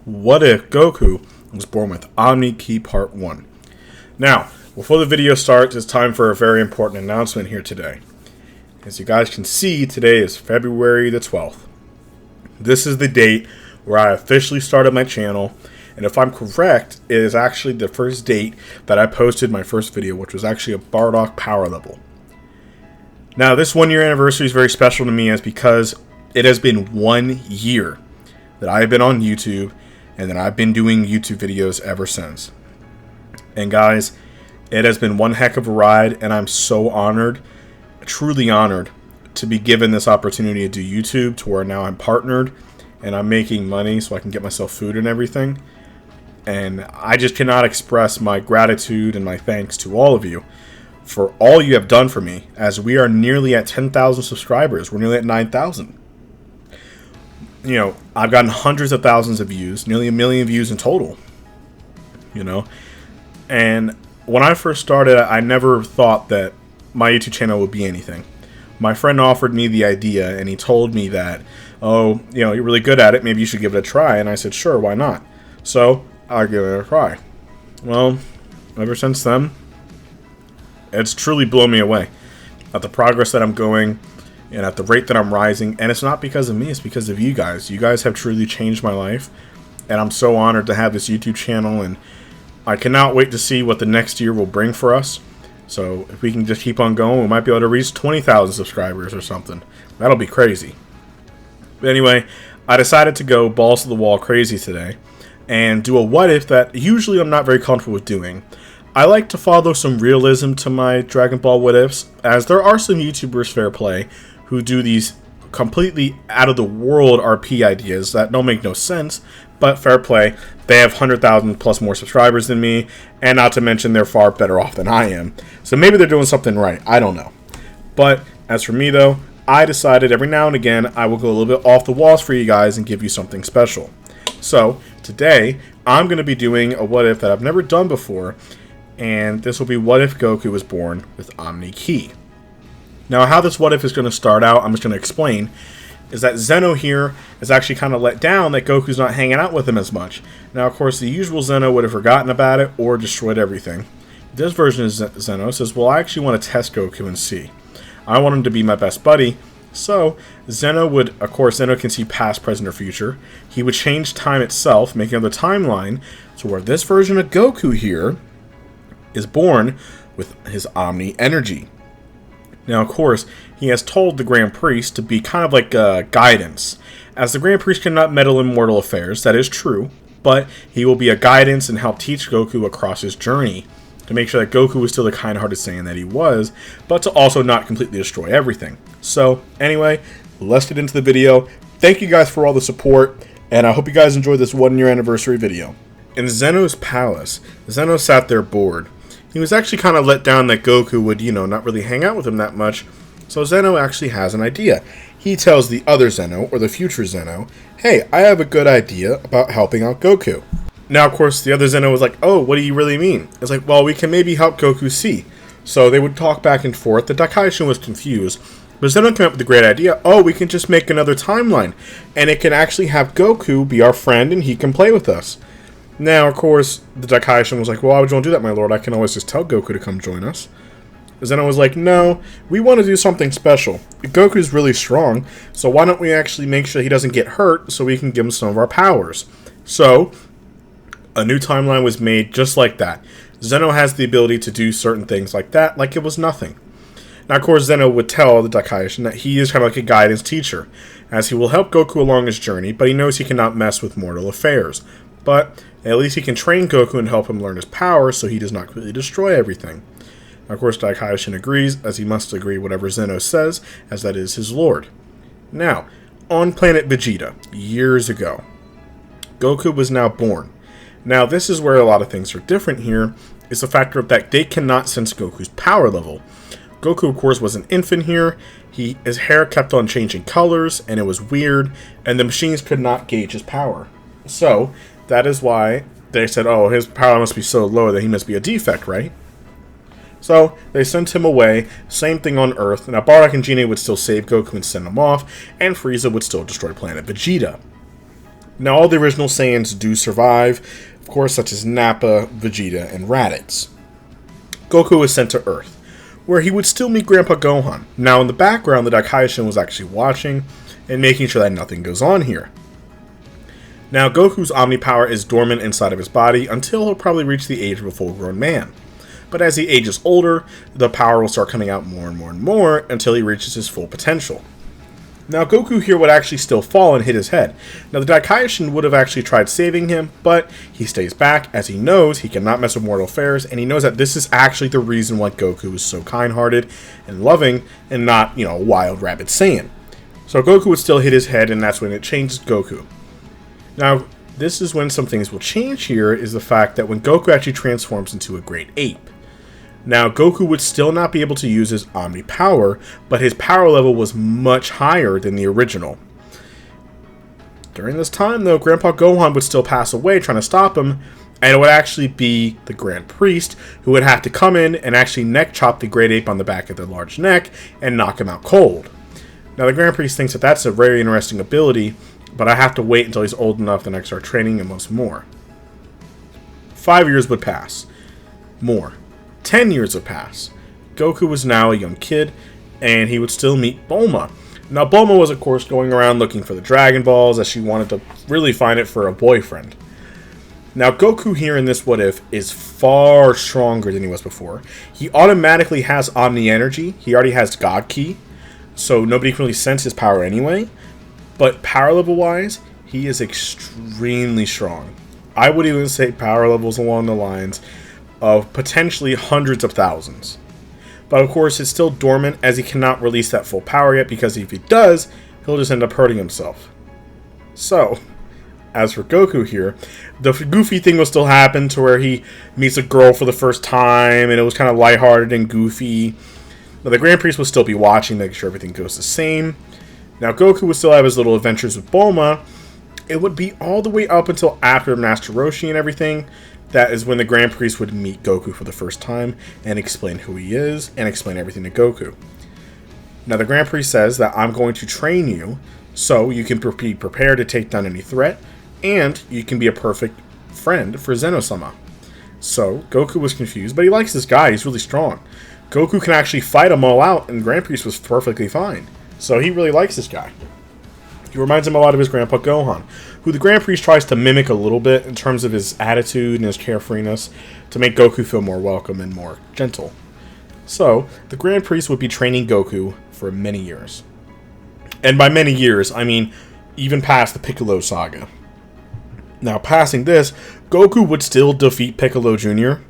What if Goku was born with Omni Key Part 1? Now, before the video starts, it's time for a very important announcement here today. As you guys can see, today is February the 12th. This is the date where I officially started my channel, and if I'm correct, it is actually the first date that I posted my first video, which was actually a Bardock power level. Now, this 1 year anniversary is very special to me as because it has been 1 year that I have been on YouTube, and that I've been doing YouTube videos ever since. And guys, it has been one heck of a ride, and I'm so honored, truly honored, to be given this opportunity to do YouTube, to where now I'm partnered, and I'm making money so I can get myself food and everything. And I just cannot express my gratitude and my thanks to all of you for all you have done for me, as we are nearly at 10,000 subscribers. We're nearly at 9,000. You know, I've gotten hundreds of thousands of views, nearly 1 million views in total, you know. And when I first started, I never thought that my YouTube channel would be anything. My friend offered me the idea, and he told me that, oh, you know, you're really good at it, maybe you should give it a try. And I said, sure, why not? So I'll give it a try. Well, ever since then, it's truly blown me away at the progress that I'm going, and at the rate that I'm rising. And it's not because of me, it's because of you guys. You guys have truly changed my life, and I'm so honored to have this YouTube channel, and I cannot wait to see what the next year will bring for us. So if we can just keep on going, we might be able to reach 20,000 subscribers or something. That'll be crazy. But anyway, I decided to go balls to the wall crazy today and do a what if that usually I'm not very comfortable with doing. I like to follow some realism to my Dragon Ball what ifs, as there are some YouTubers, fair play, who do these completely out of the world RP ideas that don't make no sense, but fair play, they have 100,000 plus more subscribers than me, and not to mention they're far better off than I am. So maybe they're doing something right, I don't know. But as for me though, I decided every now and again I will go a little bit off the walls for you guys and give you something special. So today I'm going to be doing a what if that I've never done before, and this will be what if Goku was born with Omni Key. Now, how this what if is going to start out, I'm just going to explain, is that Zeno here is actually kind of let down that Goku's not hanging out with him as much. Now, of course, the usual Zeno would have forgotten about it or destroyed everything. This version of Zeno says, well, I actually want to test Goku and see. I want him to be my best buddy. So, Zeno would, of course, Zeno can see past, present, or future. He would change time itself, making another timeline, to where this version of Goku here is born with his Omni energy. Now, of course, he has told the Grand Priest to be kind of like guidance, as the Grand Priest cannot meddle in mortal affairs. That is true, but he will be a guidance and help teach Goku across his journey, to make sure that Goku is still the kind-hearted Saiyan that he was, but to also not completely destroy everything. So, anyway, let's get into the video. Thank you guys for all the support, and I hope you guys enjoyed this 1 year anniversary video. In Zeno's palace, Zeno sat there bored. He was actually kind of let down that Goku would, you know, not really hang out with him that much. So Zeno actually has an idea. He tells the other Zeno, or the future Zeno, hey, I have a good idea about helping out Goku. Now, of course, the other Zeno was like, oh, what do you really mean? It's like, well, we can maybe help Goku see. So they would talk back and forth. The Dakaishin was confused. But Zeno came up with a great idea. Oh, we can just make another timeline. And it can actually have Goku be our friend and he can play with us. Now, of course, the Dakaishin was like, well, why would you want to do that, my lord? I can always just tell Goku to come join us. Zeno was like, no, we want to do something special. Goku's really strong, so why don't we actually make sure he doesn't get hurt so we can give him some of our powers? So, a new timeline was made just like that. Zeno has the ability to do certain things like that, like it was nothing. Now, of course, Zeno would tell the Dakaishin that he is kind of like a guidance teacher, as he will help Goku along his journey, but he knows he cannot mess with mortal affairs. But at least he can train Goku and help him learn his power so he does not completely destroy everything. Now, of course, Dakaishin agrees, as he must agree whatever Zeno says, as that is his lord. Now, on planet Vegeta, years ago, Goku was now born. Now, this is where a lot of things are different here, is the factor of that they cannot sense Goku's power level. Goku, of course, was an infant here. His hair kept on changing colors, and it was weird, and the machines could not gauge his power. So, that is why they said, oh, his power must be so low that he must be a defect, right? So, they sent him away. Same thing on Earth. Now, Bardock and Genie would still save Goku and send him off, and Frieza would still destroy planet Vegeta. Now, all the original Saiyans do survive, of course, such as Nappa, Vegeta, and Raditz. Goku was sent to Earth, where he would still meet Grandpa Gohan. Now, in the background, the Daikaishin was actually watching and making sure that nothing goes on here. Now, Goku's Omni power is dormant inside of his body until he'll probably reach the age of a full-grown man. But as he ages older, the power will start coming out more and more and more until he reaches his full potential. Now, Goku here would actually still fall and hit his head. Now, the Daikaishin would have actually tried saving him, but he stays back as he knows he cannot mess with mortal affairs, and he knows that this is actually the reason why Goku is so kind-hearted and loving and not, a wild rabid Saiyan. So Goku would still hit his head, and that's when it changes Goku. Now, this is when some things will change here, is the fact that when Goku actually transforms into a great ape. Now, Goku would still not be able to use his Omni power, but his power level was much higher than the original. During this time, though, Grandpa Gohan would still pass away trying to stop him, and it would actually be the Grand Priest who would have to come in and actually neck chop the Great Ape on the back of the large neck and knock him out cold. Now, the Grand Priest thinks that that's a very interesting ability, but I have to wait until he's old enough and I start training him once more. 5 years would pass. More. 10 years would pass. Goku was now a young kid, and he would still meet Bulma. Now, Bulma was, of course, going around looking for the Dragon Balls, as she wanted to really find it for a boyfriend. Now, Goku here in this What If is far stronger than he was before. He automatically has Omni Energy. He already has God Ki, so nobody can really sense his power anyway. But power level-wise, he is extremely strong. I would even say power levels along the lines of potentially hundreds of thousands. But of course, it's still dormant as he cannot release that full power yet, because if he does, he'll just end up hurting himself. So, as for Goku here, the goofy thing will still happen to where he meets a girl for the first time, and it was kind of lighthearted and goofy. But the Grand Priest will still be watching, making sure everything goes the same. Now, Goku would still have his little adventures with Bulma. It would be all the way up until after Master Roshi and everything. That is when the Grand Priest would meet Goku for the first time and explain who he is and explain everything to Goku. Now, the Grand Priest says that I'm going to train you so you can be prepared to take down any threat, and you can be a perfect friend for Zeno-sama. So, Goku was confused, but he likes this guy. He's really strong. Goku can actually fight them all out, and Grand Priest was perfectly fine. So, he really likes this guy. He reminds him a lot of his Grandpa Gohan, who the Grand Priest tries to mimic a little bit in terms of his attitude and his carefreeness to make Goku feel more welcome and more gentle. So, the Grand Priest would be training Goku for many years. And by many years, I mean even past the Piccolo saga. Now, passing this, Goku would still defeat Piccolo Jr.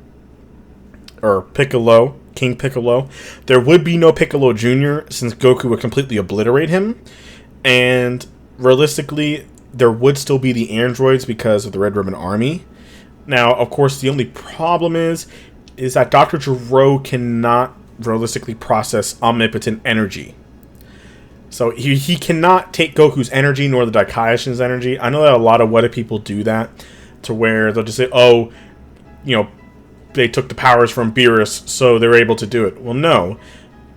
Or Piccolo, King Piccolo. There would be no Piccolo Jr. since Goku would completely obliterate him. And realistically, there would still be the androids because of the Red Ribbon Army. Now, of course, the only problem is that Dr. Gero cannot realistically process omnipotent energy. So he cannot take Goku's energy nor the Daikaishin's energy. I know that a lot of What If people do that, to where they'll just say, oh, they took the powers from Beerus, so they're able to do it. Well, no.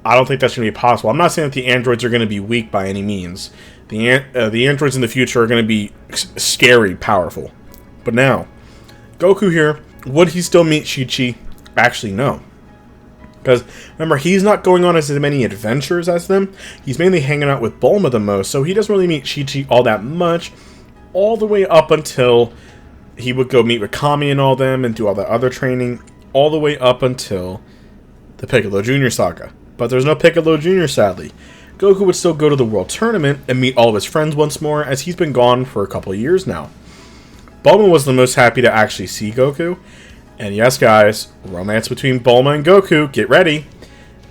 I don't think that's going to be possible. I'm not saying that the androids are going to be weak by any means. The androids in the future are going to be scary powerful. But now, Goku here, would he still meet Chi-Chi? Actually, no. Because, remember, he's not going on as many adventures as them. He's mainly hanging out with Bulma the most, so he doesn't really meet Chi-Chi all that much. All the way up until he would go meet with Kami and all them and do all that other training. All the way up until the Piccolo Jr. saga. But there's no Piccolo Jr., sadly. Goku would still go to the World Tournament and meet all of his friends once more, as he's been gone for a couple of years now. Bulma was the most happy to actually see Goku. And yes, guys, romance between Bulma and Goku, get ready.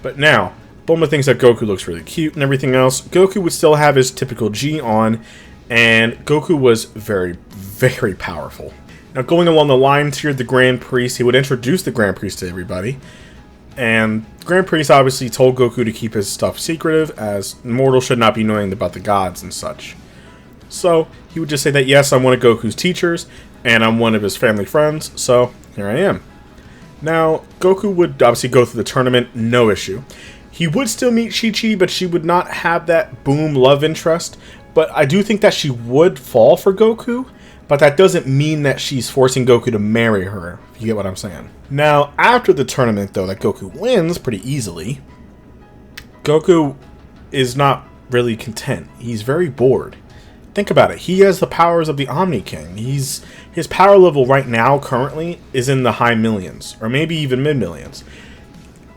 But now, Bulma thinks that Goku looks really cute and everything else. Goku would still have his typical G on, and Goku was very, very powerful. Now, going along the lines here, the Grand Priest, he would introduce the Grand Priest to everybody. And Grand Priest obviously told Goku to keep his stuff secretive, as mortals should not be knowing about the gods and such. So, he would just say that, yes, I'm one of Goku's teachers, and I'm one of his family friends, so here I am. Now, Goku would obviously go through the tournament, no issue. He would still meet Chi-Chi, but she would not have that boom love interest, But I do think that she would fall for Goku, but that doesn't mean that she's forcing Goku to marry her, if you get what I'm saying. Now, after the tournament, though, that Goku wins pretty easily, Goku is not really content. He's very bored. Think about it. He has the powers of the Omni King. His power level right now, currently, is in the high millions, or maybe even mid-millions.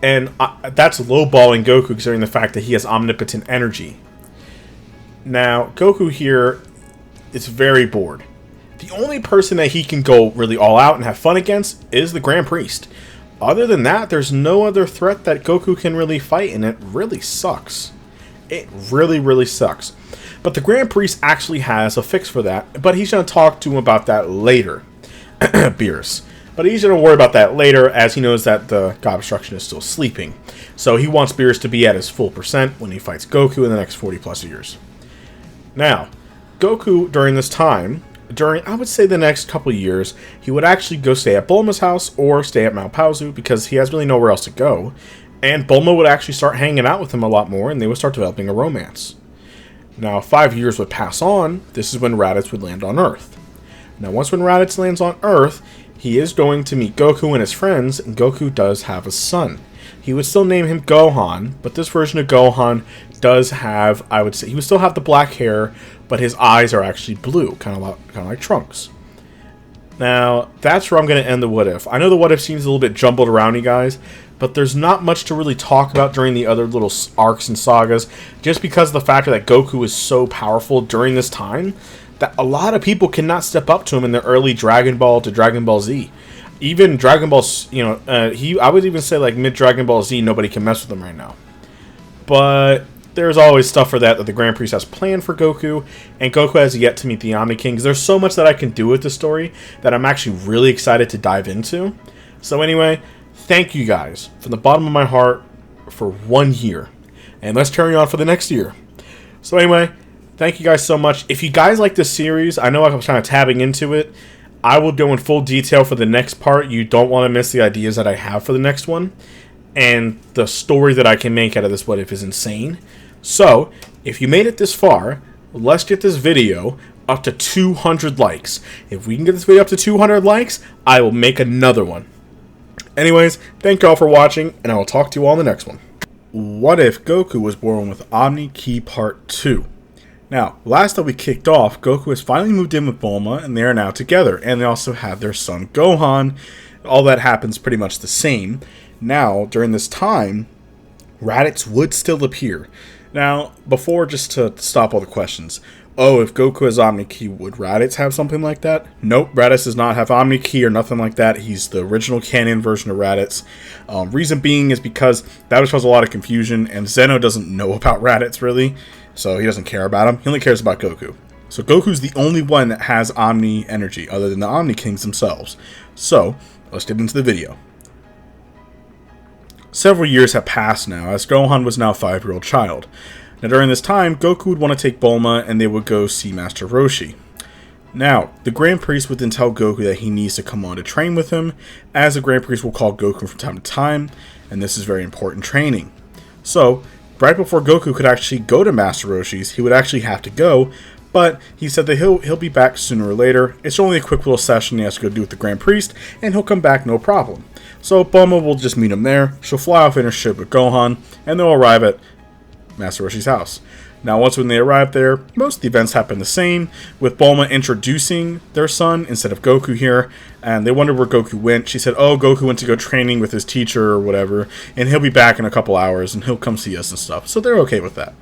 And that's lowballing Goku, considering the fact that he has omnipotent energy. Now, Goku here is very bored. The only person that he can go really all out and have fun against is the Grand Priest. Other than that, there's no other threat that Goku can really fight, and it really sucks. It really, really sucks. But the Grand Priest actually has a fix for that, but he's going to talk to him about that later. Beerus. But he's going to worry about that later, as he knows that the God of Destruction is still sleeping. So he wants Beerus to be at his full percent when he fights Goku in the next 40 plus years. Now, Goku, during this time, I would say the next couple of years, he would actually go stay at Bulma's house or stay at Mount Paozu because he has really nowhere else to go. And Bulma would actually start hanging out with him a lot more, and they would start developing a romance. Now, 5 years would pass on. This is when Raditz would land on Earth. Now, once when Raditz lands on Earth, he is going to meet Goku and his friends, and Goku does have a son. He would still name him Gohan, but this version of Gohan does have, I would say, he would still have the black hair, but his eyes are actually blue, kind of like Trunks. Now, that's where I'm going to end the What If. I know the What If seems a little bit jumbled around, you guys, but there's not much to really talk about during the other little arcs and sagas, just because of the fact that Goku is so powerful during this time that a lot of people cannot step up to him in the early Dragon Ball to Dragon Ball Z. Even Dragon Ball, I would even say like mid Dragon Ball Z, nobody can mess with him right now. But there's always stuff for that the Grand Priest has planned for Goku, and Goku has yet to meet the Omni King. There's so much that I can do with the story that I'm actually really excited to dive into. So anyway, thank you guys from the bottom of my heart for 1 year, and let's carry on for the next year. So anyway, thank you guys so much. If you guys like this series, I know I was kind of tabbing into it. I will go in full detail for the next part. You don't want to miss the ideas that I have for the next one. And the story that I can make out of this What If is insane. So, if you made it this far, let's get this video up to 200 likes. If we can get this video up to 200 likes, I will make another one. Anyways, thank you all for watching, and I will talk to you all in the next one. What if Goku was born with Omni Key Part 2? Now, last that we kicked off, Goku has finally moved in with Bulma, and they are now together, and they also have their son Gohan. All that happens pretty much the same. Now, during this time, Raditz would still appear. Now, before, just to stop all the questions, if Goku has Omni Key, would Raditz have something like that? Nope, Raditz does not have Omni Key or nothing like that. He's the original canon version of Raditz. Reason being is because that would cause a lot of confusion, and Zeno doesn't know about Raditz, really, so he doesn't care about him. He only cares about Goku. So Goku's the only one that has Omni energy, other than the Omni Kings themselves. So, let's get into the video. Several years have passed now, as Gohan was now a 5-year-old child. Now during this time, Goku would want to take Bulma, and they would go see Master Roshi. Now, the Grand Priest would then tell Goku that he needs to come on to train with him, as the Grand Priest will call Goku from time to time, and this is very important training. So, right before Goku could actually go to Master Roshi's, he would actually have to go, but he said that he'll be back sooner or later. It's only a quick little session he has to go do with the Grand Priest, and he'll come back no problem. So Bulma will just meet him there. She'll fly off in her ship with Gohan, and they'll arrive at Master Roshi's house. Now, once when they arrive there, most of the events happen the same, with Bulma introducing their son instead of Goku here, and they wonder where Goku went. She said, Goku went to go training with his teacher or whatever, and he'll be back in a couple hours, and he'll come see us and stuff. So they're okay with that.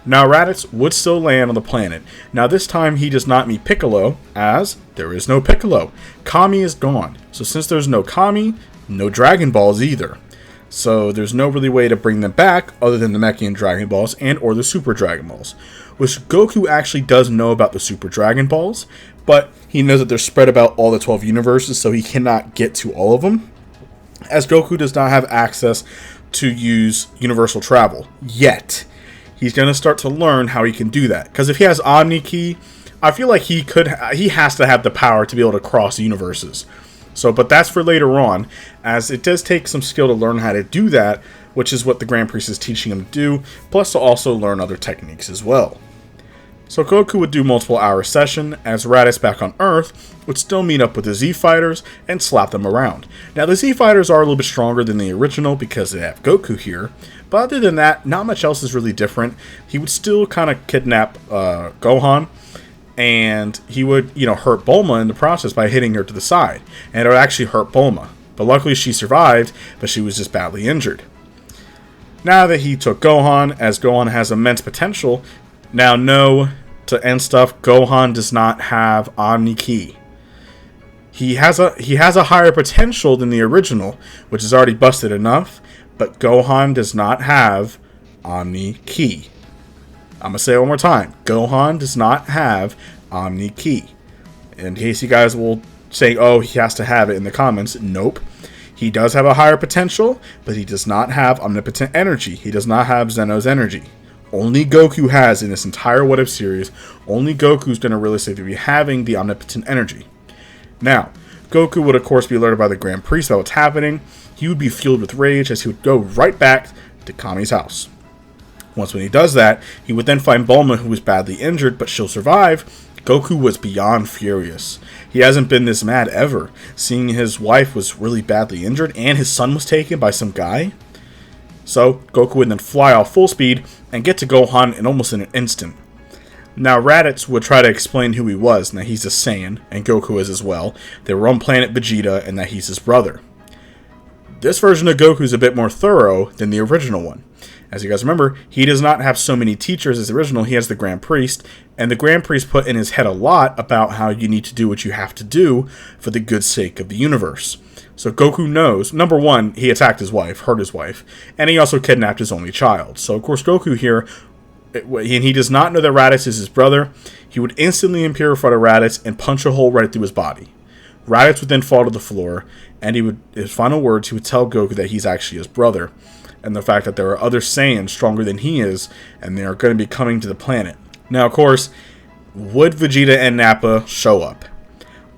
Now, Raditz would still land on the planet. Now, this time, he does not meet Piccolo, as there is no Piccolo. Kami is gone. So since there's no Kami, no Dragon Balls either. So there's no really way to bring them back other than the Mechian Dragon Balls and or the Super Dragon Balls. Which Goku actually does know about the Super Dragon Balls, but he knows that they're spread about all the 12 universes, so he cannot get to all of them. As Goku does not have access to use universal travel yet. He's going to start to learn how he can do that. Because if he has Omni Key, I feel like he has to have the power to be able to cross universes. So, but that's for later on, as it does take some skill to learn how to do that, which is what the Grand Priest is teaching him to do, plus to also learn other techniques as well. So Goku would do multiple hour session, as Raditz back on Earth would still meet up with the Z Fighters and slap them around. Now the Z Fighters are a little bit stronger than the original because they have Goku here, but other than that, not much else is really different. He would still kind of kidnap Gohan, and he would, hurt Bulma in the process by hitting her to the side, and it would actually hurt Bulma. But luckily she survived, but she was just badly injured. Now that he took Gohan, as Gohan has immense potential, now no, to end stuff, Gohan does not have Omni Ki. He has a higher potential than the original, which is already busted enough, but Gohan does not have Omni Ki. I'm going to say it one more time. Gohan does not have Omni Ki. In case you guys will say, oh, he has to have it in the comments, nope. He does have a higher potential, but he does not have omnipotent energy. He does not have Zeno's energy. Only Goku has in this entire What If series. Only Goku's going to realistically be having the omnipotent energy. Now, Goku would of course be alerted by the Grand Priest about what's happening. He would be fueled with rage as he would go right back to Kami's house. Once when he does that, he would then find Bulma, who was badly injured, but she'll survive. Goku was beyond furious. He hasn't been this mad ever, seeing his wife was really badly injured and his son was taken by some guy. So, Goku would then fly off full speed and get to Gohan in almost an instant. Now, Raditz would try to explain who he was, and that he's a Saiyan, and Goku is as well. They were on planet Vegeta, and that he's his brother. This version of Goku is a bit more thorough than the original one. As you guys remember, he does not have so many teachers as the original. He has the Grand Priest, and the Grand Priest put in his head a lot about how you need to do what you have to do for the good sake of the universe. So Goku knows, number one, he attacked his wife, hurt his wife, and he also kidnapped his only child. So of course Goku here, and he does not know that Raditz is his brother, he would instantly appear in front of Raditz and punch a hole right through his body. Raditz would then fall to the floor, and his final words, he would tell Goku that he's actually his brother, and the fact that there are other Saiyans stronger than he is, and they are going to be coming to the planet. Now, of course, would Vegeta and Nappa show up?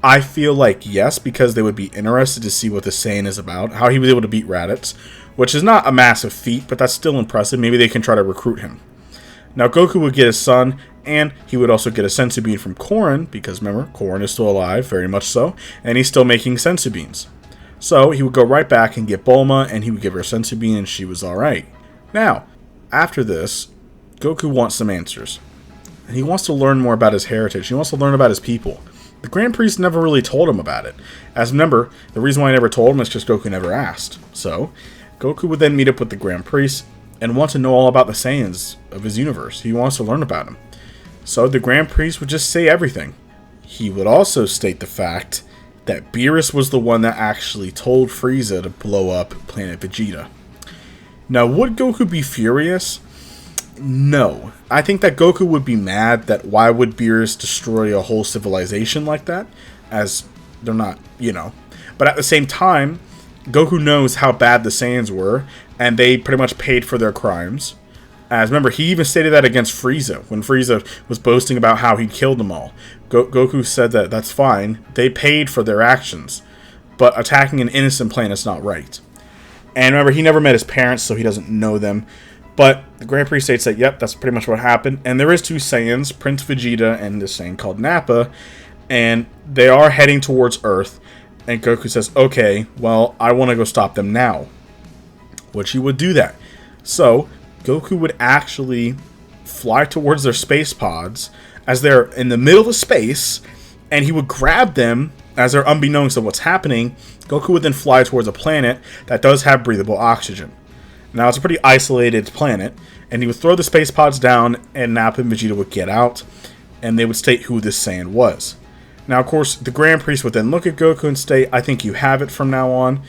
I feel like yes, because they would be interested to see what the Saiyan is about, how he was able to beat Raditz, which is not a massive feat, but that's still impressive. Maybe they can try to recruit him. Now, Goku would get his son, and he would also get a senzu bean from Korin, because remember, Korin is still alive, very much so, and he's still making senzu beans. So, he would go right back and get Bulma, and he would give her a senzu bean, and she was alright. Now, after this, Goku wants some answers. And he wants to learn more about his heritage. He wants to learn about his people. The Grand Priest never really told him about it. As remember, the reason why I never told him is because Goku never asked. So, Goku would then meet up with the Grand Priest and want to know all about the Saiyans of his universe. He wants to learn about them. So, the Grand Priest would just say everything. He would also state the fact that Beerus was the one that actually told Frieza to blow up planet Vegeta. Now, would Goku be furious? No. I think that Goku would be mad that why would Beerus destroy a whole civilization like that, as they're not, But at the same time, Goku knows how bad the Saiyans were, and they pretty much paid for their crimes. As remember, he even stated that against Frieza, when Frieza was boasting about how he killed them all. Goku said that that's fine, they paid for their actions, but attacking an innocent planet is not right. And remember, he never met his parents, so he doesn't know them. But the Grand Priest states that, yep, that's pretty much what happened. And there is two Saiyans, Prince Vegeta and this Saiyan called Nappa, and they are heading towards Earth. And Goku says, okay, well, I want to go stop them now. Which he would do that. So, Goku would actually fly towards their space pods as they're in the middle of space, and he would grab them as they're unbeknownst to what's happening. Goku would then fly towards a planet that does have breathable oxygen. Now, it's a pretty isolated planet, and he would throw the space pods down, and Nappa and Vegeta would get out, and they would state who this Saiyan was. Now, of course, the Grand Priest would then look at Goku and state, I think you have it from now on.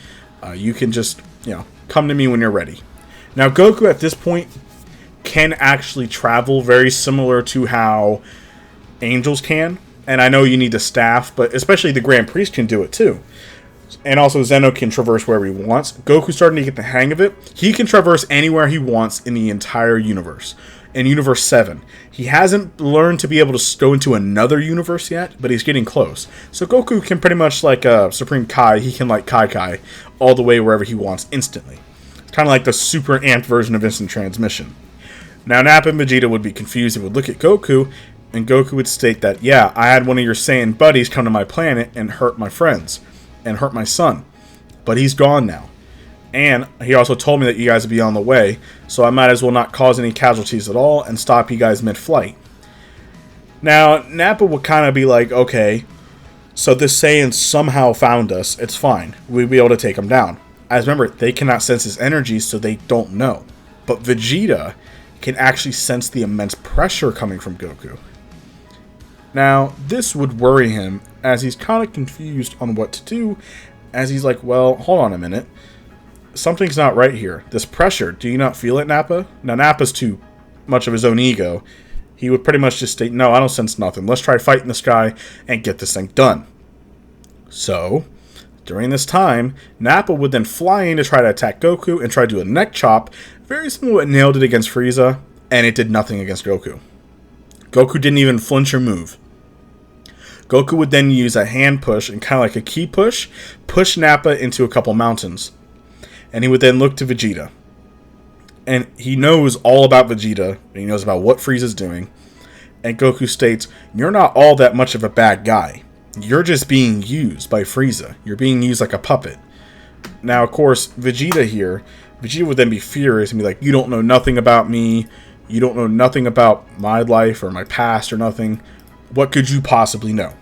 You can just, come to me when you're ready. Now, Goku at this point can actually travel very similar to how angels can. And I know you need the staff, but especially the Grand Priest can do it too. And also Zeno can traverse wherever he wants. Goku's starting to get the hang of it. He can traverse anywhere he wants in the entire universe. In Universe 7. He hasn't learned to be able to go into another universe yet, but he's getting close. So Goku can pretty much like Supreme Kai, he can like Kai all the way wherever he wants instantly. It's kind of like the super amped version of instant transmission. Now Nappa and Vegeta would be confused. They would look at Goku, And Goku would state that, yeah, I had one of your Saiyan buddies come to my planet and hurt my friends and hurt my son. But he's gone now. And he also told me that you guys would be on the way, so I might as well not cause any casualties at all and stop you guys mid-flight. Now, Nappa would kind of be like, okay, so this Saiyan somehow found us. It's fine. We'd be able to take him down. As remember, they cannot sense his energy, so they don't know. But Vegeta can actually sense the immense pressure coming from Goku. Now, this would worry him, as he's kind of confused on what to do, as he's like, well, hold on a minute. Something's not right here. This pressure, do you not feel it, Nappa? Now, Nappa's too much of his own ego. He would pretty much just state, no, I don't sense nothing. Let's try fighting this guy and get this thing done. So, during this time, Nappa would then fly in to try to attack Goku and try to do a neck chop. Very similar to what nailed it against Frieza, and it did nothing against Goku. Goku didn't even flinch or move. Goku would then use a hand push and kind of like a key push Nappa into a couple mountains. And he would then look to Vegeta. And he knows all about Vegeta, and he knows about what Frieza's doing. And Goku states, you're not all that much of a bad guy. You're just being used by Frieza. You're being used like a puppet. Now, of course, Vegeta would then be furious and be like, you don't know nothing about me. You don't know nothing about my life or my past or nothing. What could you possibly know?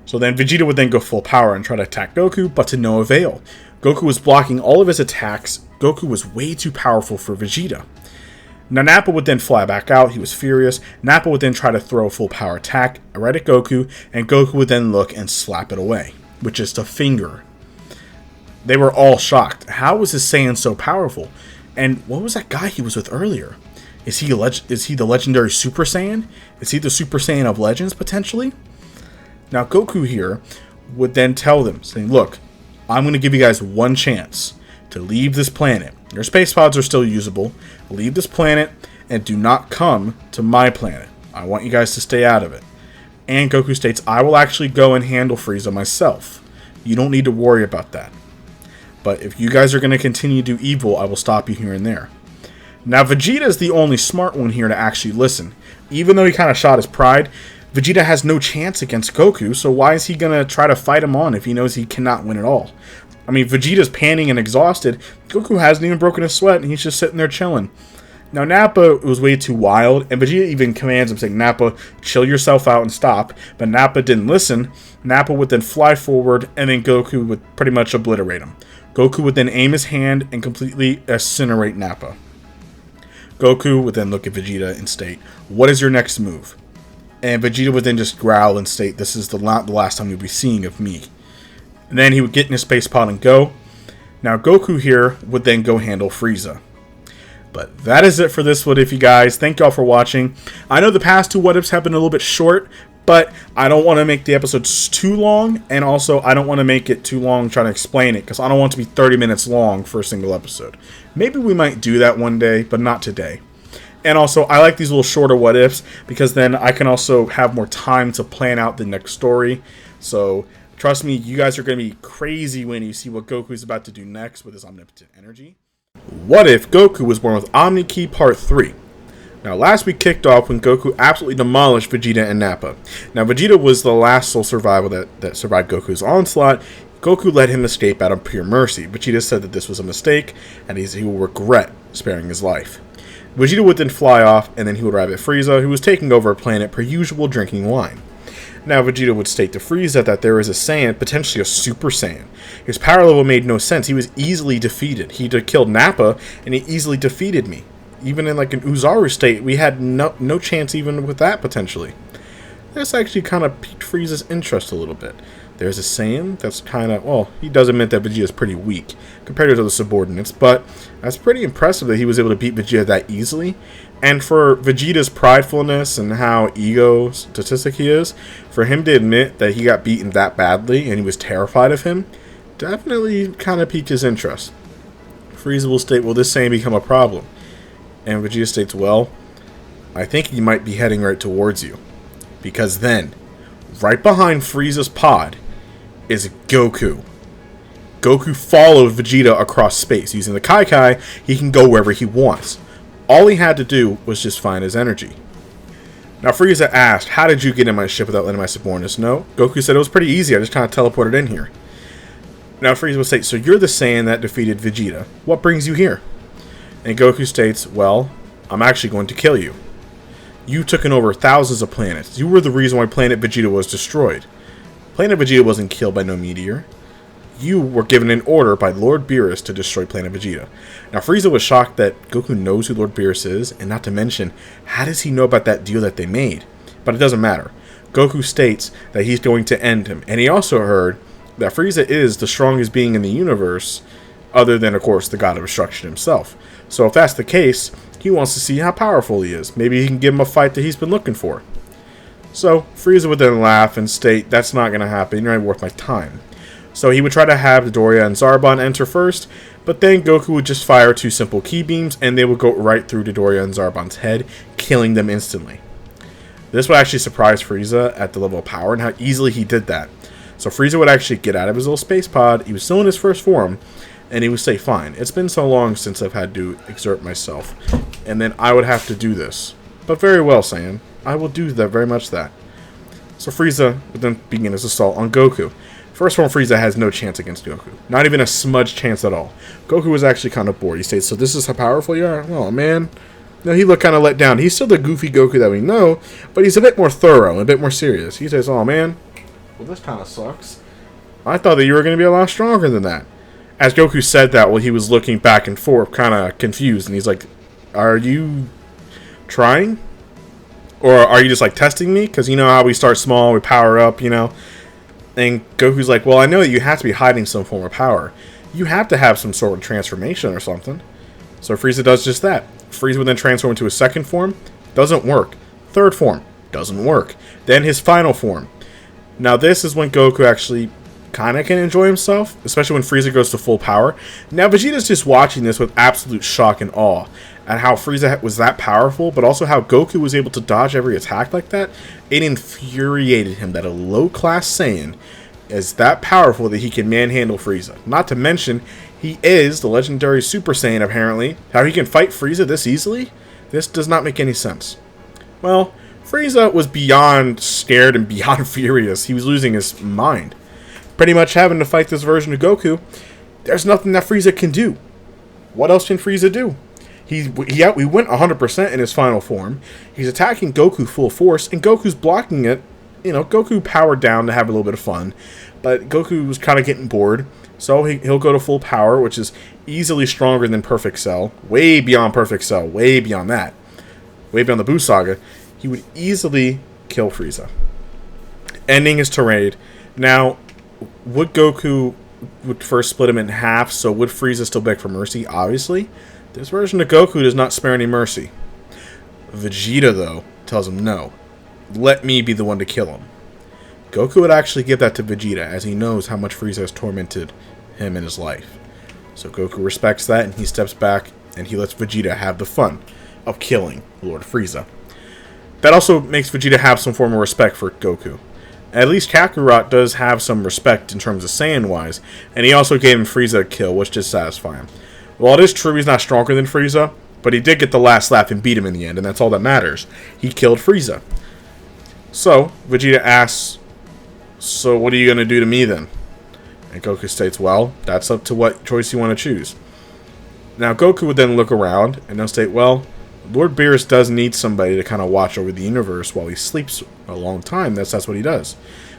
So then Vegeta would then go full power and try to attack Goku, but to no avail. Goku was blocking all of his attacks. Goku was way too powerful for Vegeta. Now Nappa would then fly back out. He was furious. Nappa would then try to throw a full power attack right at Goku, and Goku would then look and slap it away with just a finger. They were all shocked. How was his Saiyan so powerful? And what was that guy he was with earlier? Is he the legendary Super Saiyan? Is he the Super Saiyan of Legends, potentially? Now, Goku here would then tell them, saying, look, I'm going to give you guys one chance to leave this planet. Your space pods are still usable. Leave this planet and do not come to my planet. I want you guys to stay out of it. And Goku states, I will actually go and handle Frieza myself. You don't need to worry about that. But if you guys are going to continue to do evil, I will stop you here and there. Now, Vegeta is the only smart one here to actually listen. Even though he kind of shot his pride, Vegeta has no chance against Goku, so why is he going to try to fight him on if he knows he cannot win at all? I mean, Vegeta's panting and exhausted. Goku hasn't even broken a sweat, and he's just sitting there chilling. Now, Nappa was way too wild, and Vegeta even commands him, saying, Nappa, chill yourself out and stop. But Nappa didn't listen. Nappa would then fly forward, and then Goku would pretty much obliterate him. Goku would then aim his hand and completely incinerate Nappa. Goku would then look at Vegeta and state, what is your next move? And Vegeta would then just growl and state, this is the last time you'll be seeing of me. And then he would get in his space pod and go. Now Goku here would then go handle Frieza. But that is it for this What If, you guys. Thank y'all for watching. I know the past two What Ifs have been a little bit short, but I don't want to make the episodes too long, and also I don't want to make it too long trying to explain it, because I don't want it to be 30 minutes long for a single episode. Maybe we might do that one day, but not today. And also, I like these little shorter What Ifs, because then I can also have more time to plan out the next story. So, trust me, you guys are going to be crazy when you see what Goku's about to do next with his omnipotent energy. What if Goku was born with Omni Key Part 3? Now, last week kicked off when Goku absolutely demolished Vegeta and Nappa. Now, Vegeta was the last sole survivor that survived Goku's onslaught. Goku let him escape out of pure mercy. Vegeta said that this was a mistake, and he will regret sparing his life. Vegeta would then fly off, and then he would arrive at Frieza, who was taking over a planet per usual drinking wine. Now, Vegeta would state to Frieza that there is a Saiyan, potentially a Super Saiyan. His power level made no sense. He was easily defeated. He killed Nappa, and he easily defeated me. Even in like an Uzaru state, we had no chance even with that, potentially. This actually kind of piqued Frieza's interest a little bit. There's a Saiyan that's kind of, well, he does admit that Vegeta is pretty weak compared to the subordinates, but that's pretty impressive that he was able to beat Vegeta that easily. And for Vegeta's pridefulness and how egotistic he is, for him to admit that he got beaten that badly and he was terrified of him, definitely kind of piqued his interest. Frieza will state, will this Saiyan become a problem? And Vegeta states, well, I think he might be heading right towards you. Because then, right behind Frieza's pod, is Goku. Goku followed Vegeta across space. Using the Kai-Kai, he can go wherever he wants. All he had to do was just find his energy. Now Frieza asked, how did you get in my ship without letting my subordinates know? Goku said it was pretty easy, I just kind of teleported in here. Now Frieza would say, so you're the Saiyan that defeated Vegeta. What brings you here? And Goku states, well, I'm actually going to kill you. You've taken over thousands of planets. You were the reason why Planet Vegeta was destroyed. Planet Vegeta wasn't killed by no meteor. You were given an order by Lord Beerus to destroy Planet Vegeta. Now Frieza was shocked that Goku knows who Lord Beerus is, and not to mention, how does he know about that deal that they made? But it doesn't matter. Goku states that he's going to end him, and he also heard that Frieza is the strongest being in the universe, other than, of course, the God of Destruction himself. So if that's the case, he wants to see how powerful he is. Maybe he can give him a fight that he's been looking for. So Frieza would then laugh and state, that's not going to happen, you're not worth my time. So he would try to have Doria and Zarbon enter first, but then Goku would just fire 2 simple ki beams, and they would go right through Doria and Zarbon's head, killing them instantly. This would actually surprise Frieza at the level of power and how easily he did that. So Frieza would actually get out of his little space pod, he was still in his first form, and he would say, fine, it's been so long since I've had to exert myself, and then I would have to do this. But very well, Saiyan, I will do that, very much that. So Frieza would then begin his assault on Goku. First form Frieza has no chance against Goku. Not even a smudge chance at all. Goku was actually kind of bored. He states, so this is how powerful you are? Oh, man. No, he looked kind of let down. He's still the goofy Goku that we know, but he's a bit more thorough and a bit more serious. He says, oh, man, well, this kind of sucks. I thought that you were going to be a lot stronger than that. As Goku said that, well, he was looking back and forth, kind of confused, and he's like, are you trying? Or are you just, like, testing me? Because you know how we start small, we power up, you know? And Goku's like, well, I know that you have to be hiding some form of power. You have to have some sort of transformation or something. So Frieza does just that. Frieza would then transform into his second form. Doesn't work. Third form. Doesn't work. Then his final form. Now this is when Goku actually kind of can enjoy himself, especially when Frieza goes to full power. Now Vegeta's just watching this with absolute shock and awe at how Frieza was that powerful, but also how Goku was able to dodge every attack like that. It infuriated him that a low-class Saiyan is that powerful that he can manhandle Frieza. Not to mention, he is the legendary Super Saiyan, apparently. How he can fight Frieza this easily? This does not make any sense. Well, Frieza was beyond scared and beyond furious. He was losing his mind. Pretty much having to fight this version of Goku, there's nothing that Frieza can do. What else can Frieza do? He went 100% in his final form. He's attacking Goku full force, and Goku's blocking it. You know, Goku powered down to have a little bit of fun, but Goku was kind of getting bored, so he'll go to full power, which is easily stronger than Perfect Cell. Way beyond Perfect Cell. Way beyond that. Way beyond the Buu Saga. He would easily kill Frieza, ending his tirade. Now, would Goku would first split him in half, so would Frieza still beg for mercy? Obviously. This version of Goku does not spare any mercy. Vegeta, though, tells him no. Let me be the one to kill him. Goku would actually give that to Vegeta, as he knows how much Frieza has tormented him in his life. So Goku respects that, and he steps back, and he lets Vegeta have the fun of killing Lord Frieza. That also makes Vegeta have some form of respect for Goku. At least Kakarot does have some respect in terms of Saiyan-wise, and he also gave him Frieza a kill, which did satisfy him. While it is true he's not stronger than Frieza, but he did get the last laugh and beat him in the end, and that's all that matters. He killed Frieza. So, Vegeta asks, so what are you going to do to me then? And Goku states, well, that's up to what choice you want to choose. Now, Goku would then look around, and they'll state, well, Lord Beerus does need somebody to kind of watch over the universe while he sleeps a long time. That's what he does.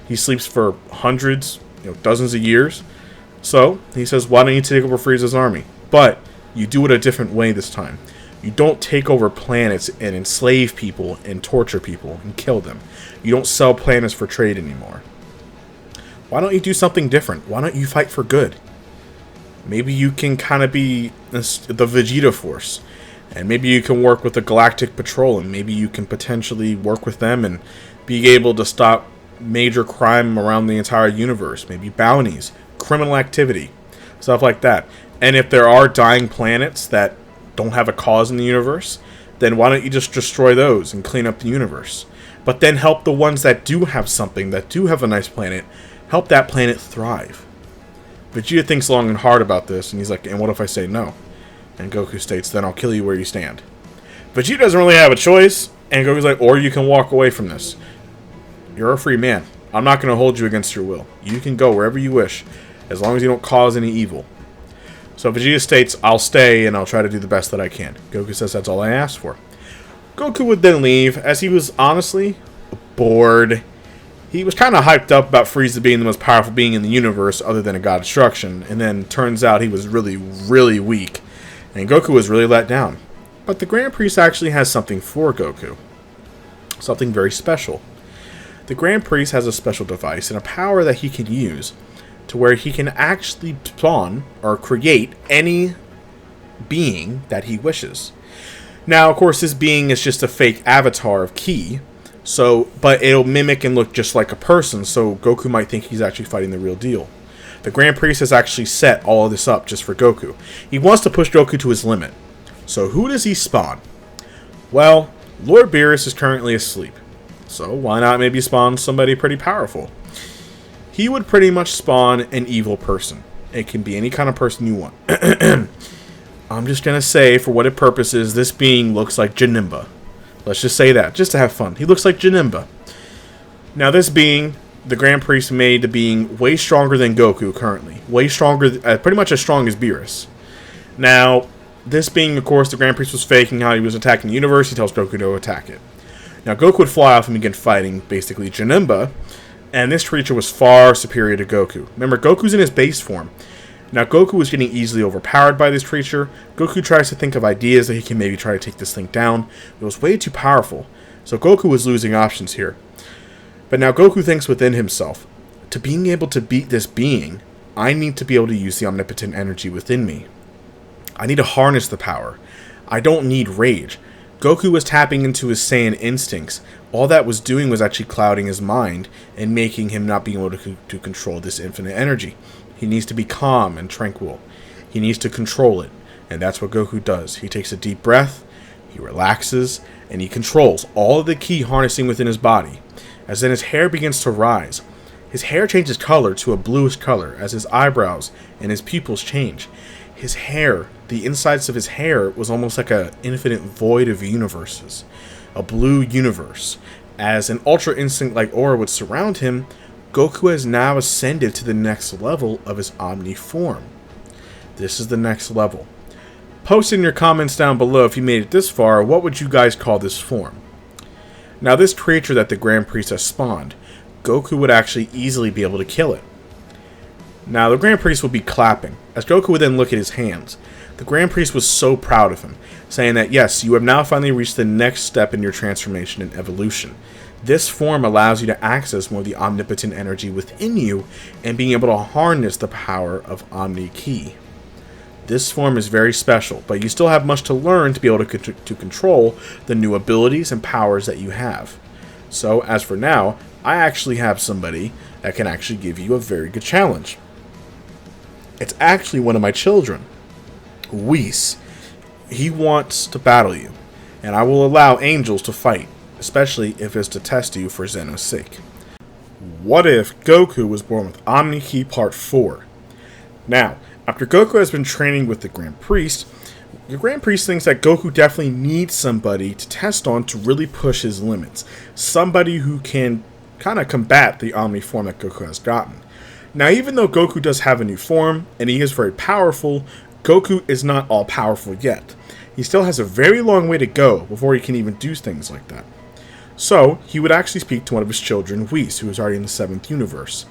He sleeps for hundreds, dozens of years. So, he says, why don't you take over Frieza's army? But you do it a different way this time. You don't take over planets and enslave people and torture people and kill them. You don't sell planets for trade anymore. Why don't you do something different? Why don't you fight for good? Maybe you can kind of be the Vegeta Force. And maybe you can work with the Galactic Patrol. And maybe you can potentially work with them and be able to stop major crime around the entire universe. Maybe bounties, criminal activity, stuff like that. And if there are dying planets that don't have a cause in the universe, then why don't you just destroy those and clean up the universe? But then help the ones that do have something, that do have a nice planet, help that planet thrive. Vegeta thinks long and hard about this, and he's like, and what if I say no? And Goku states, then I'll kill you where you stand. Vegeta doesn't really have a choice. And Goku's like, or you can walk away from this. You're a free man. I'm not going to hold you against your will. You can go wherever you wish, as long as you don't cause any evil. So Vegeta states, I'll stay and I'll try to do the best that I can. Goku says that's all I asked for. Goku would then leave, as he was honestly bored. He was kind of hyped up about Frieza being the most powerful being in the universe other than a god of destruction, and then turns out he was really, really weak, and Goku was really let down. But the Grand Priest actually has something for Goku. Something very special. The Grand Priest has a special device and a power that he can use to where he can actually spawn or create any being that he wishes. Now, of course, this being is just a fake avatar of Ki, but it'll mimic and look just like a person, so Goku might think he's actually fighting the real deal. The Grand Priest has actually set all of this up just for Goku. He wants to push Goku to his limit. So who does he spawn? Well, Lord Beerus is currently asleep. So why not maybe spawn somebody pretty powerful? He would pretty much spawn an evil person. It can be any kind of person you want. I'm just going to say, for what it purposes, this being looks like Janemba. Let's just say that, just to have fun. He looks like Janemba. Now this being, the Grand Priest made the being way stronger than Goku currently. Way stronger, pretty much as strong as Beerus. Now, this being, of course, the Grand Priest was faking how he was attacking the universe. He tells Goku to attack it. Now Goku would fly off and begin fighting, basically, Janemba. And this creature was far superior to Goku. Remember, Goku's in his base form. Now, Goku was getting easily overpowered by this creature. Goku tries to think of ideas that he can maybe try to take this thing down. It was way too powerful. So Goku was losing options here. But now Goku thinks within himself, to being able to beat this being, I need to be able to use the omnipotent energy within me. I need to harness the power. I don't need rage. Goku was tapping into his Saiyan instincts. All that was doing was actually clouding his mind and making him not being able to control this infinite energy. He needs to be calm and tranquil. He needs to control it. And that's what Goku does. He takes a deep breath, he relaxes, and he controls all of the ki harnessing within his body. As then his hair begins to rise. His hair changes color to a bluish color as his eyebrows and his pupils change. His hair, the insides of his hair, was almost like an infinite void of universes. A blue universe. As an ultra instinct-like aura would surround him, Goku has now ascended to the next level of his Omni form. This is the next level. Post in your comments down below if you made it this far, what would you guys call this form? Now this creature that the Grand Priest has spawned, Goku would actually easily be able to kill it. Now the Grand Priest would be clapping, as Goku would then look at his hands. The Grand Priest was so proud of him, saying that yes, you have now finally reached the next step in your transformation and evolution. This form allows you to access more of the omnipotent energy within you and being able to harness the power of Omni Ki. This form is very special, but you still have much to learn to be able to control the new abilities and powers that you have. So, as for now, I actually have somebody that can actually give you a very good challenge. It's actually one of my children, Whis. He wants to battle you, and I will allow angels to fight, especially if it's to test you for Zeno's sake. What if Goku was born with Omni Ki Part 4? Now, after Goku has been training with the Grand Priest, the Grand Priest thinks that Goku definitely needs somebody to test on to really push his limits. Somebody who can kind of combat the Omni form that Goku has gotten. Now, even though Goku does have a new form, and he is very powerful, Goku is not all powerful yet. He still has a very long way to go before he can even do things like that. So, he would actually speak to one of his children, Whis, who is already in the 7th universe.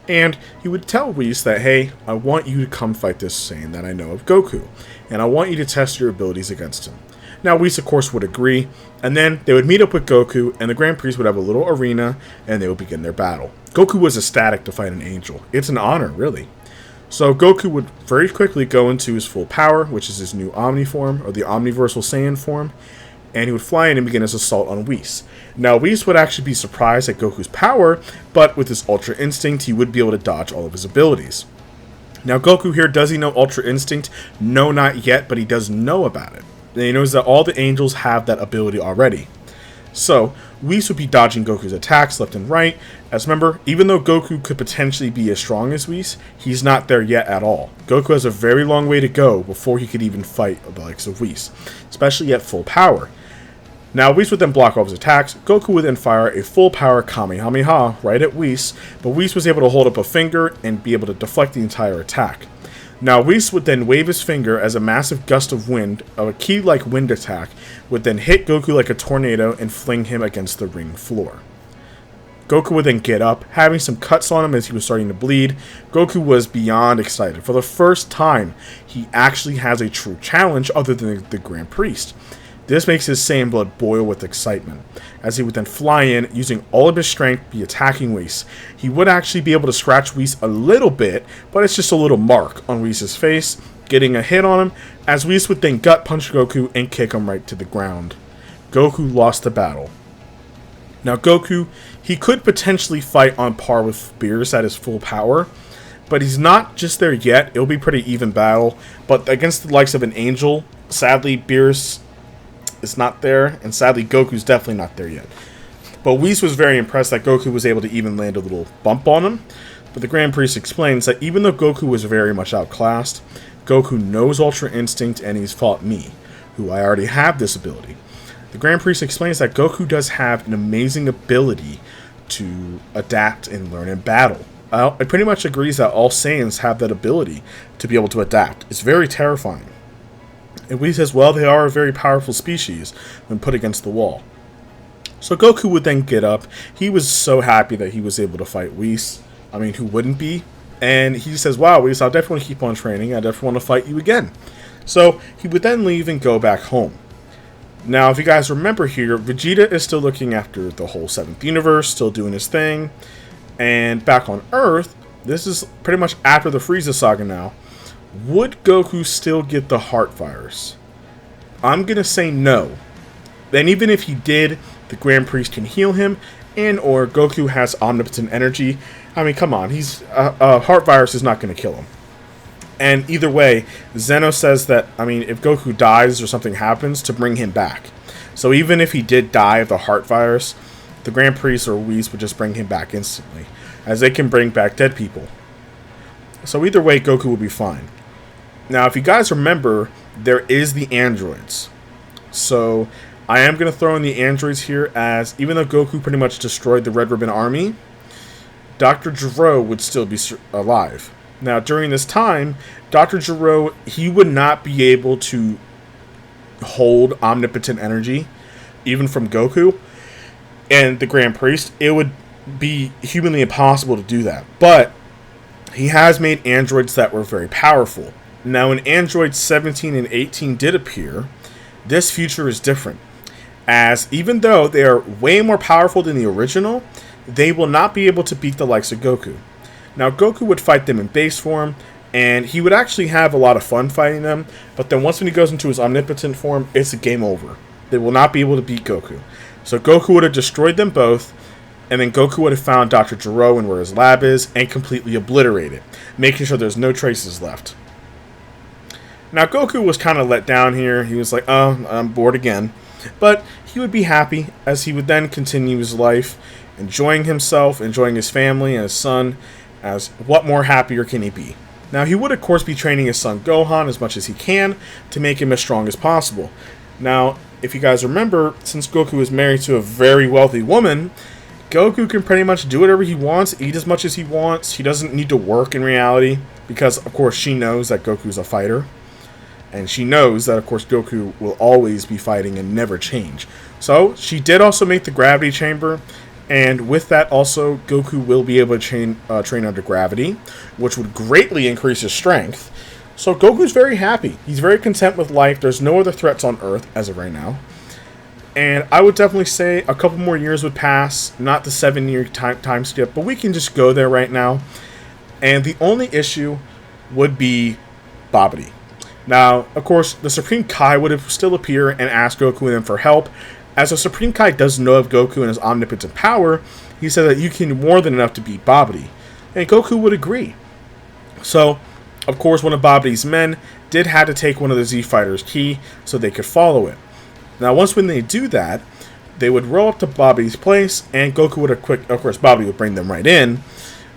And he would tell Whis that, hey, I want you to come fight this Saiyan that I know of Goku, and I want you to test your abilities against him. Now, Whis, of course, would agree, and then they would meet up with Goku, and the Grand Priest would have a little arena, and they would begin their battle. Goku was ecstatic to fight an angel. It's an honor, really. So Goku would very quickly go into his full power, which is his new Omni form, or the Omniversal Saiyan form, and he would fly in and begin his assault on Whis. Now, Whis would actually be surprised at Goku's power, but with his Ultra Instinct, he would be able to dodge all of his abilities. Now, Goku here, does he know Ultra Instinct? No, not yet, but he does know about it. And he knows that all the angels have that ability already. So, Whis would be dodging Goku's attacks left and right. As remember, even though Goku could potentially be as strong as Whis, he's not there yet at all. Goku has a very long way to go before he could even fight the likes of Whis, especially at full power. Now, Whis would then block all his attacks. Goku would then fire a full power Kamehameha right at Whis, but Whis was able to hold up a finger and be able to deflect the entire attack. Now, Whis would then wave his finger as a massive gust of wind, of a ki-like wind attack, would then hit Goku like a tornado and fling him against the ring floor. Goku would then get up, having some cuts on him as he was starting to bleed. Goku was beyond excited. For the first time, he actually has a true challenge other than the Grand Priest. This makes his Saiyan blood boil with excitement, as he would then fly in, using all of his strength, be attacking Whis. He would actually be able to scratch Whis a little bit, but it's just a little mark on Whis' face, getting a hit on him, as Whis would then gut punch Goku and kick him right to the ground. Goku lost the battle. Now Goku, he could potentially fight on par with Beerus at his full power, but he's not just there yet. It'll be a pretty even battle, but against the likes of an Angel, sadly Beerus is not there, and sadly Goku's definitely not there yet. But Whis was very impressed that Goku was able to even land a little bump on him, but the Grand Priest explains that even though Goku was very much outclassed, Goku knows Ultra Instinct and he's fought me, who I already have this ability. The Grand Priest explains that Goku does have an amazing ability to adapt and learn in battle. It pretty much agrees that all Saiyans have that ability to be able to adapt. It's very terrifying. And Whis says, well, they are a very powerful species when put against the wall. So Goku would then get up. He was so happy that he was able to fight Whis. I mean, who wouldn't be? And he says, wow, Whis, I'll definitely keep on training. I definitely want to fight you again. So he would then leave and go back home. Now, if you guys remember here, Vegeta is still looking after the whole 7th universe, still doing his thing. And back on Earth, this is pretty much after the Frieza saga now. Would Goku still get the heart virus? I'm going to say no. And even if he did, the Grand Priest can heal him, and or Goku has omnipotent energy. I mean, come on, he's a heart virus is not going to kill him. And either way, Zeno says that, I mean, if Goku dies or something happens, to bring him back. So even if he did die of the heart virus, the Grand Priest or Whis would just bring him back instantly, as they can bring back dead people. So either way, Goku will be fine. Now, if you guys remember, there is the androids. So I am going to throw in the androids here, as even though Goku pretty much destroyed the Red Ribbon Army, Dr. Gero would still be alive. Now, during this time, Dr. Gero, he would not be able to hold omnipotent energy, even from Goku and the Grand Priest. It would be humanly impossible to do that. But he has made androids that were very powerful. Now, when androids 17 and 18 did appear, this future is different, as even though they are way more powerful than the original, they will not be able to beat the likes of Goku. Now, Goku would fight them in base form, and he would actually have a lot of fun fighting them, but then once when he goes into his omnipotent form, it's a game over. They will not be able to beat Goku. So Goku would have destroyed them both, and then Goku would have found Dr. Gero and where his lab is, and completely obliterated, making sure there's no traces left. Now, Goku was kind of let down here. He was like, oh, I'm bored again. But he would be happy, as he would then continue his life, enjoying himself, enjoying his family and his son, as what more happier can he be? Now, he would, of course, be training his son Gohan as much as he can to make him as strong as possible. Now, if you guys remember, since Goku is married to a very wealthy woman, Goku can pretty much do whatever he wants, eat as much as he wants. He doesn't need to work in reality, because, of course, she knows that Goku's a fighter. And she knows that, of course, Goku will always be fighting and never change. So, she did also make the gravity chamber. And with that, also, Goku will be able to train under gravity, which would greatly increase his strength. So, Goku's very happy. He's very content with life. There's no other threats on Earth as of right now. And I would definitely say a couple more years would pass. Not the 7-year time skip, but we can just go there right now. And the only issue would be Babidi. Now, of course, the Supreme Kai would have still appear and ask Goku and them for help. As the Supreme Kai does know of Goku and his omnipotent power, he said that you can do more than enough to beat Babidi. And Goku would agree. So, of course, one of Babidi's men did have to take one of the Z Fighters' ki so they could follow it. Now, once when they do that, they would roll up to Babidi's place, and Goku would of course, Babidi would bring them right in.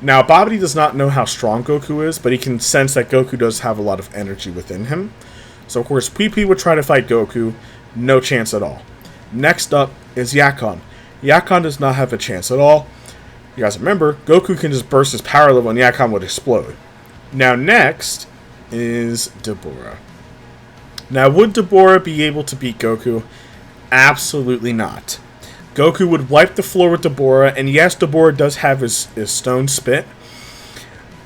Now, Babidi does not know how strong Goku is, but he can sense that Goku does have a lot of energy within him. So, of course, PP would try to fight Goku. No chance at all. Next up is Yakon. Yakon does not have a chance at all. You guys remember, Goku can just burst his power level and Yakon would explode. Now next is Deborah. Now would Deborah be able to beat Goku? Absolutely not. Goku would wipe the floor with Deborah, and yes, Deborah does have his stone spit.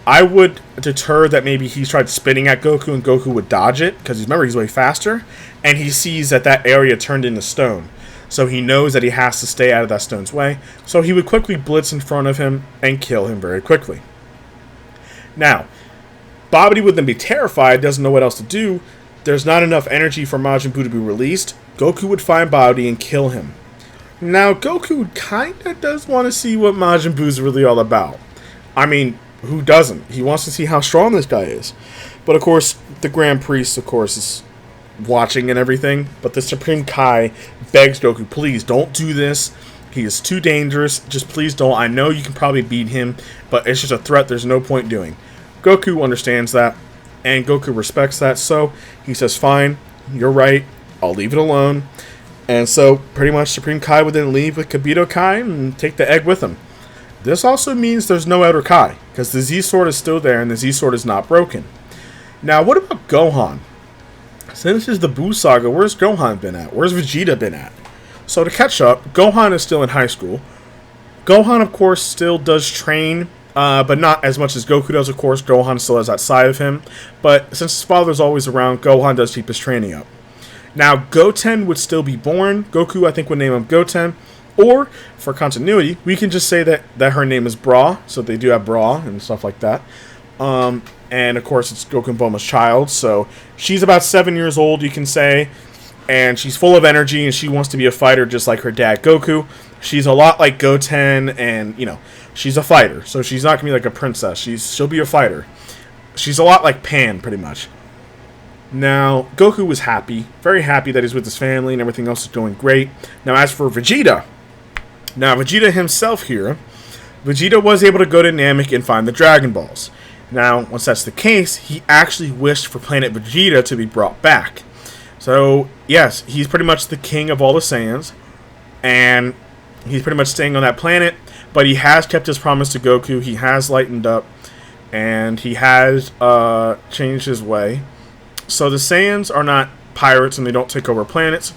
I would deter that maybe he tried spitting at Goku and Goku would dodge it, because remember, he's way faster, and he sees that that area turned into stone. So he knows that he has to stay out of that stone's way, so he would quickly blitz in front of him and kill him very quickly. Now, Babidi would then be terrified, doesn't know what else to do. There's not enough energy for Majin Buu to be released. Goku would find Babidi and kill him. Now, Goku kinda does want to see what Majin Buu's really all about. I mean, who doesn't? He wants to see how strong this guy is. But of course, the Grand Priest, of course, is watching and everything. But the Supreme Kai begs Goku, please don't do this. He is too dangerous. Just please don't. I know you can probably beat him, but it's just a threat there's no point doing. Goku understands that, and Goku respects that. So he says, fine, you're right. I'll leave it alone. And so, pretty much, Supreme Kai would then leave with Kibito Kai and take the egg with him. This also means there's no Elder Kai, because the Z-Sword is still there and the Z-Sword is not broken. Now, what about Gohan? Since this is the Buu Saga, where's Gohan been at? Where's Vegeta been at? So, to catch up, Gohan is still in high school. Gohan, of course, still does train, but not as much as Goku does, of course. Gohan still has that side of him. But since his father's always around, Gohan does keep his training up. Now, Goten would still be born. Goku, I think, would name him Goten. Or, for continuity, we can just say that her name is Bra. So they do have Bra and stuff like that. And, of course, it's Goku and Bulma's child. So she's about 7 years old, you can say. And she's full of energy, and she wants to be a fighter just like her dad, Goku. She's a lot like Goten, and, you know, she's a fighter. So she's not going to be like a princess. She'll be a fighter. She's a lot like Pan, pretty much. Now, Goku was happy, very happy that he's with his family and everything else is going great. Now, as for Vegeta, Vegeta himself here, Vegeta was able to go to Namek and find the Dragon Balls. Now, once that's the case, he actually wished for Planet Vegeta to be brought back. So, yes, he's pretty much the king of all the Saiyans, and he's pretty much staying on that planet, but he has kept his promise to Goku, he has lightened up, and he has changed his way. So the Saiyans are not pirates and they don't take over planets.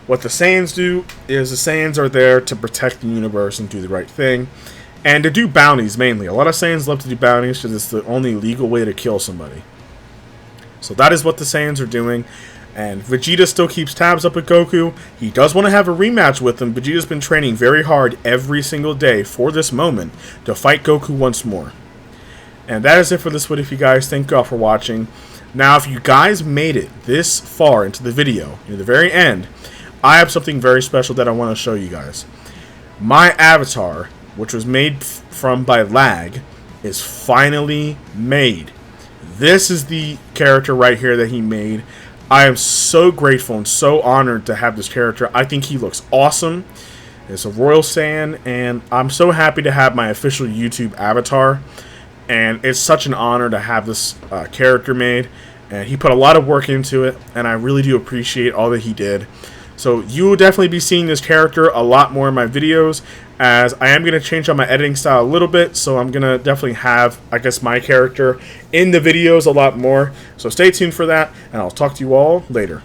What the Saiyans do is the Saiyans are there to protect the universe and do the right thing. And to do bounties mainly. A lot of Saiyans love to do bounties because it's the only legal way to kill somebody. So that is what the Saiyans are doing. And Vegeta still keeps tabs up with Goku. He does want to have a rematch with him. Vegeta's been training very hard every single day for this moment to fight Goku once more. And that is it for this video, you guys. Thank you all for watching. Now, if you guys made it this far into the video, near the very end, I have something very special that I want to show you guys. My avatar, which was made by Lag, is finally made. This is the character right here that he made. I am so grateful and so honored to have this character. I think he looks awesome. It's a Royal Saiyan, and I'm so happy to have my official YouTube avatar. And it's such an honor to have this character made. And he put a lot of work into it, and I really do appreciate all that he did. So you will definitely be seeing this character a lot more in my videos, as I am going to change up my editing style a little bit. So I'm going to definitely have, I guess, my character in the videos a lot more. So stay tuned for that, and I'll talk to you all later.